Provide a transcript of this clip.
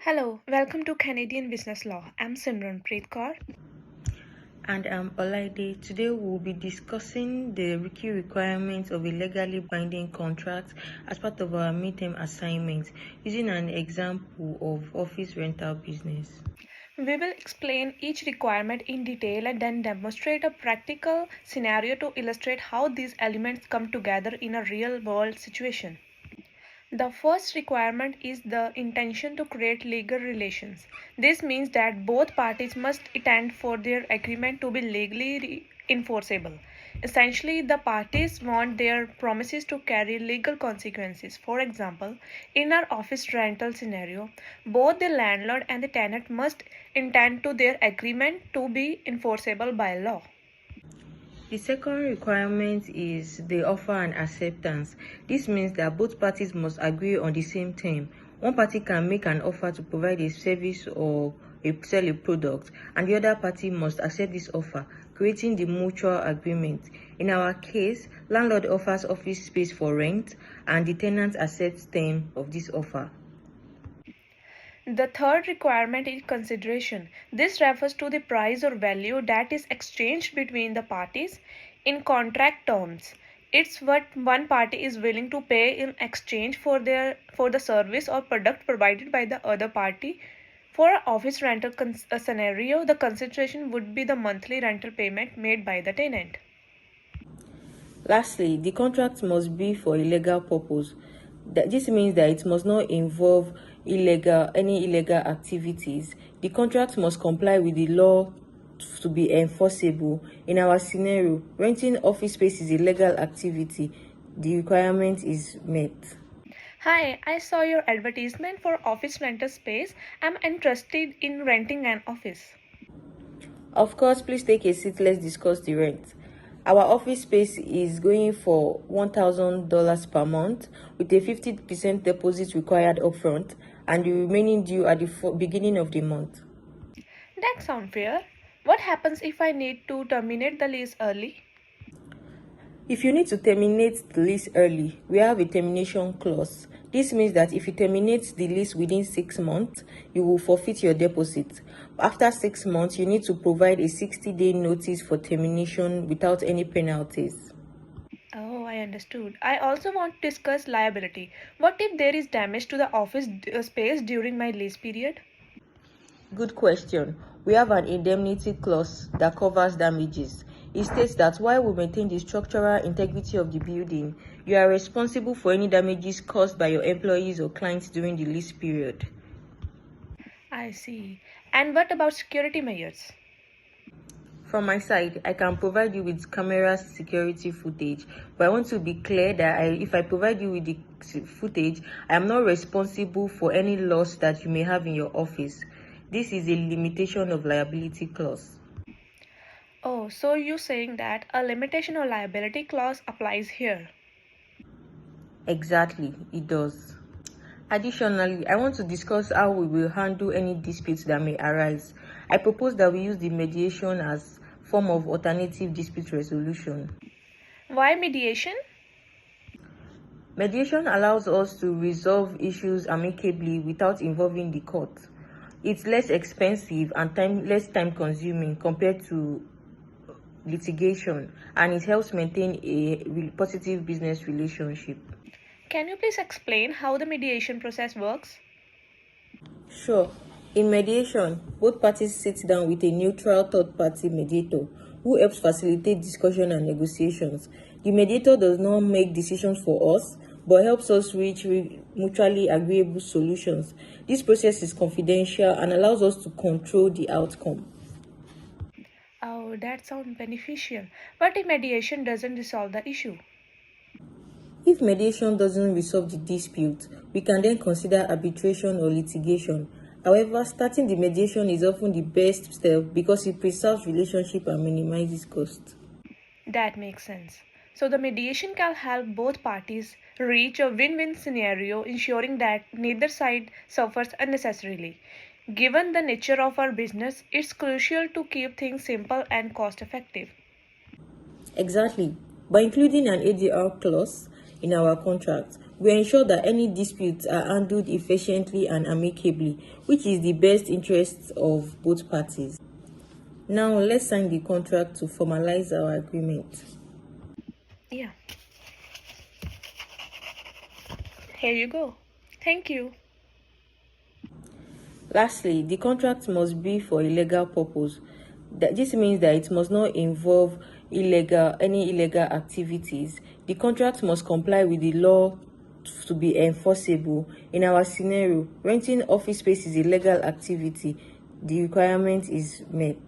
Hello, welcome to Canadian Business Law. I'm Simran Preet Kaur. And I'm Olaide. Today we'll be discussing the key requirements of a legally binding contract as part of our midterm assignment using an example of office rental business. We will explain each requirement in detail and then demonstrate a practical scenario to illustrate how these elements come together in a real world situation. The first requirement is the intention to create legal relations. This means that both parties must intend for their agreement to be legally enforceable. Essentially, the parties want their promises to carry legal consequences. For example, in our office rental scenario, both the landlord and the tenant must intend to their agreement to be enforceable by law. The second requirement is the offer and acceptance. This means that both parties must agree on the same term. One party can make an offer to provide a service or sell a product, and the other party must accept this offer, creating the mutual agreement. In our case, landlord offers office space for rent, and the tenant accepts term of this offer. The third requirement is consideration. This refers to the price or value that is exchanged between the parties in contract terms. It's what one party is willing to pay in exchange for the service or product provided by the other party. For an office rental scenario, the consideration would be the monthly rental payment made by the tenant. Lastly, the contract must be for a legal purpose. This means that it must not involve any illegal activities. The contract must comply with the law to be enforceable. In our scenario, renting office space is a legal activity. The requirement is met. Hi, I saw your advertisement for office rental space. I'm interested in renting an office. Of course, please take a seat. Let's discuss the rent. Our office space is going for $1,000 per month with a 50% deposit required upfront and the remaining due at the beginning of the month. That sounds fair. What happens if I need to terminate the lease early? If you need to terminate the lease early, we have a termination clause. This means that if you terminate the lease within 6 months, you will forfeit your deposit. After 6 months, you need to provide a 60-day notice for termination without any penalties. Oh, I understood. I also want to discuss liability. What if there is damage to the office space during my lease period? Good question. We have an indemnity clause that covers damages. It states that while we maintain the structural integrity of the building, you are responsible for any damages caused by your employees or clients during the lease period. I see. And what about security measures? From my side, I can provide you with camera security footage, but I want to be clear that if I provide you with the footage, I am not responsible for any loss that you may have in your office. This is a limitation of liability clause. Oh, so you're saying that a limitation or liability clause applies here. Exactly, it does. Additionally, I want to discuss how we will handle any disputes that may arise. I propose that we use the mediation as form of alternative dispute resolution. Why mediation? Mediation allows us to resolve issues amicably without involving the court. It's less expensive and less time consuming compared to litigation, and it helps maintain a positive business relationship. Can you please explain how the mediation process works? Sure. In mediation, both parties sit down with a neutral third party mediator who helps facilitate discussion and negotiations. The mediator does not make decisions for us but helps us reach mutually agreeable solutions. This process is confidential and allows us to control the outcome. Oh, that sounds beneficial. What if mediation doesn't resolve the issue? If mediation doesn't resolve the dispute, we can then consider arbitration or litigation. However, starting the mediation is often the best step because it preserves relationship and minimizes cost. That makes sense. So the mediation can help both parties reach a win-win scenario, ensuring that neither side suffers unnecessarily. Given the nature of our business, it's crucial to keep things simple and cost-effective. Exactly. By including an ADR clause in our contract, We ensure that any disputes are handled efficiently and amicably, which is the best interest of both parties. Now, let's sign the contract to formalize our agreement. Yeah, here you go. Thank you. Lastly, the contract must be for a legal purpose. This means that it must not involve any illegal activities. The contract must comply with the law to be enforceable. In our scenario, renting office space is a legal activity. The requirement is met.